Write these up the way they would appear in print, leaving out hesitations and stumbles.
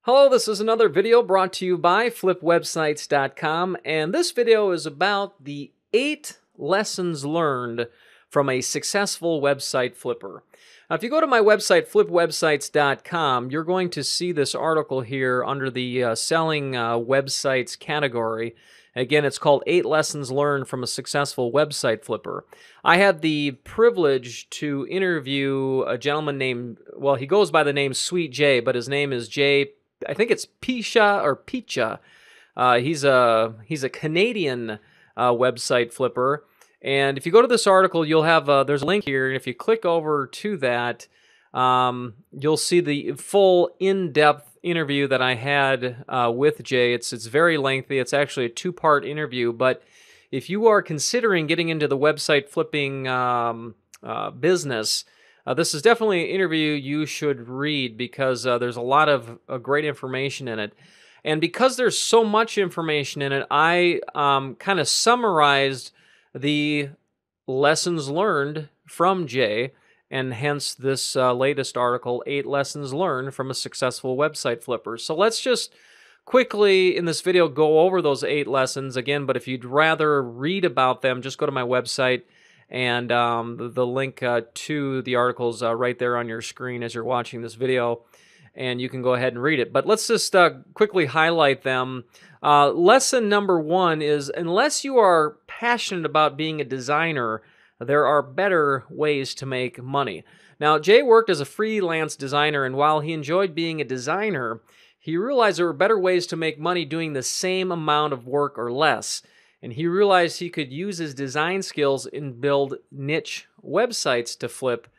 Hello, this is another video brought to you by flipwebsites.com, and this video is about the 8 lessons learned from a successful website flipper. Now, if you go to my website, flipwebsites.com, you're going to see this article here under the selling websites category. Again, it's called 8 Lessons Learned from a Successful Website Flipper. I had the privilege to interview a gentleman named, well, he goes by the name Sweet Jay, but his name is Jay, I think it's Pisha or Picha. He's a Canadian website flipper. And if you go to this article, you'll have there's a link here, and if you click over to that, you'll see the full in-depth interview that I had with Jay. It's very lengthy. It's actually a 2-part interview. But if you are considering getting into the website flipping business, this is definitely an interview you should read because there's a lot of great information in it. And because there's so much information in it, I kind of summarized the lessons learned from Jay, and hence this latest article, 8 Lessons Learned from a Successful Website Flipper. So let's just quickly in this video go over those 8 lessons again, but if you'd rather read about them, just go to my website, and the link to the article's right there on your screen as you're watching this video, and you can go ahead and read it. But let's just quickly highlight them. Lesson number 1 is, unless you are passionate about being a designer, there are better ways to make money. Now, Jay worked as a freelance designer, and while he enjoyed being a designer, he realized there were better ways to make money doing the same amount of work or less. And he realized he could use his design skills and build niche websites to flip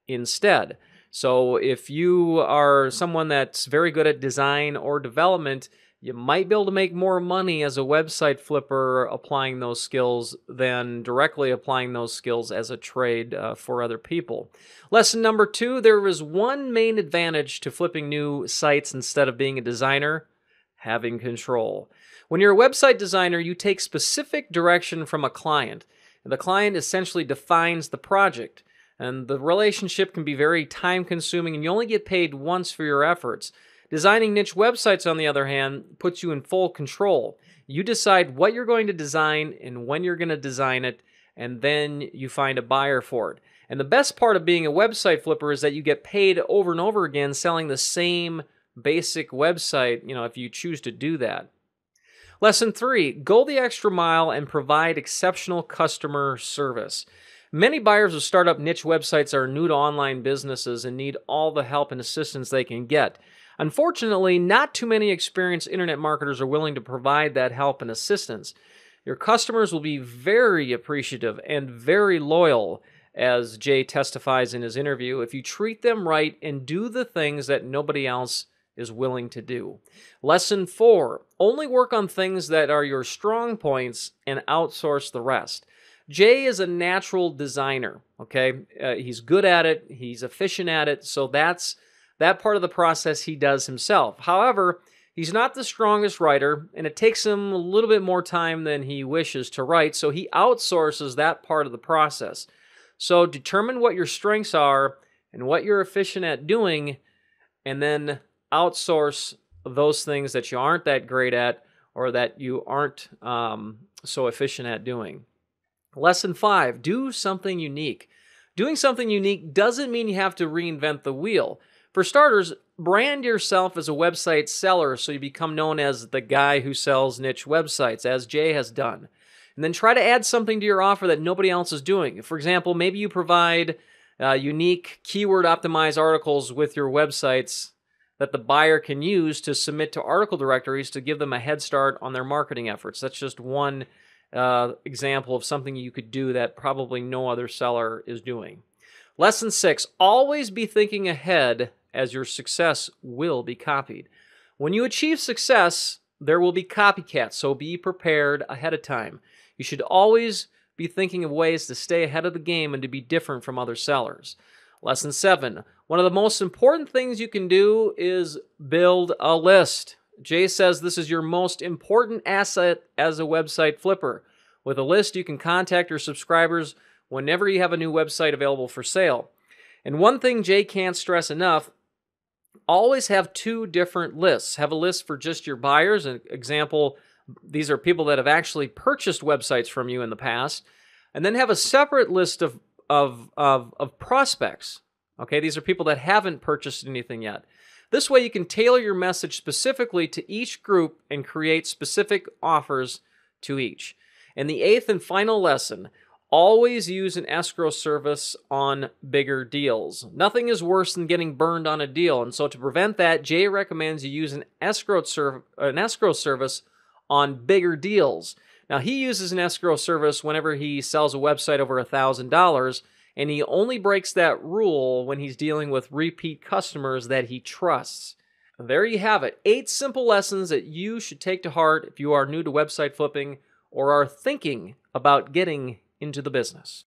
instead. So if you are someone that's very good at design or development, you might be able to make more money as a website flipper applying those skills than directly applying those skills as a trade for other people. Lesson number 2, there is one main advantage to flipping new sites instead of being a designer: having control. When you're a website designer, you take specific direction from a client. The client essentially defines the project, and the relationship can be very time-consuming, and you only get paid once for your efforts. Designing niche websites, on the other hand, puts you in full control. You decide what you're going to design and when you're going to design it, and then you find a buyer for it. And the best part of being a website flipper is that you get paid over and over again selling the same basic website, if you choose to do that. Lesson 3, go the extra mile and provide exceptional customer service. Many buyers of startup niche websites are new to online businesses and need all the help and assistance they can get. Unfortunately, not too many experienced internet marketers are willing to provide that help and assistance. Your customers will be very appreciative and very loyal, as Jay testifies in his interview, if you treat them right and do the things that nobody else is willing to do. Lesson 4, only work on things that are your strong points and outsource the rest. Jay is a natural designer, okay? He's good at it, he's efficient at it, so that part of the process he does himself. However, he's not the strongest writer, and it takes him a little bit more time than he wishes to write, so he outsources that part of the process. So determine what your strengths are and what you're efficient at doing, and then outsource those things that you aren't that great at or that you aren't so efficient at doing. Lesson 5, do something unique. Doing something unique doesn't mean you have to reinvent the wheel. For starters, brand yourself as a website seller so you become known as the guy who sells niche websites, as Jay has done. And then try to add something to your offer that nobody else is doing. For example, maybe you provide unique keyword-optimized articles with your websites that the buyer can use to submit to article directories to give them a head start on their marketing efforts. That's just one example of something you could do that probably no other seller is doing. Lesson 6, always be thinking ahead, as your success will be copied. When you achieve success, there will be copycats, so be prepared ahead of time. You should always be thinking of ways to stay ahead of the game and to be different from other sellers. Lesson 7, one of the most important things you can do is build a list. Jay says this is your most important asset as a website flipper. With a list, you can contact your subscribers whenever you have a new website available for sale. And one thing Jay can't stress enough Always have two different lists. Have a list for just your buyers. An example, these are people that have actually purchased websites from you in the past. And then have a separate list of prospects. Okay, these are people that haven't purchased anything yet. This way you can tailor your message specifically to each group and create specific offers to each. And the eighth and final lesson, always use an escrow service on bigger deals. Nothing is worse than getting burned on a deal. And so to prevent that, Jay recommends you use an escrow service on bigger deals. Now, he uses an escrow service whenever he sells a website over $1,000, and he only breaks that rule when he's dealing with repeat customers that he trusts. There you have it. 8 simple lessons that you should take to heart if you are new to website flipping or are thinking about getting into the business.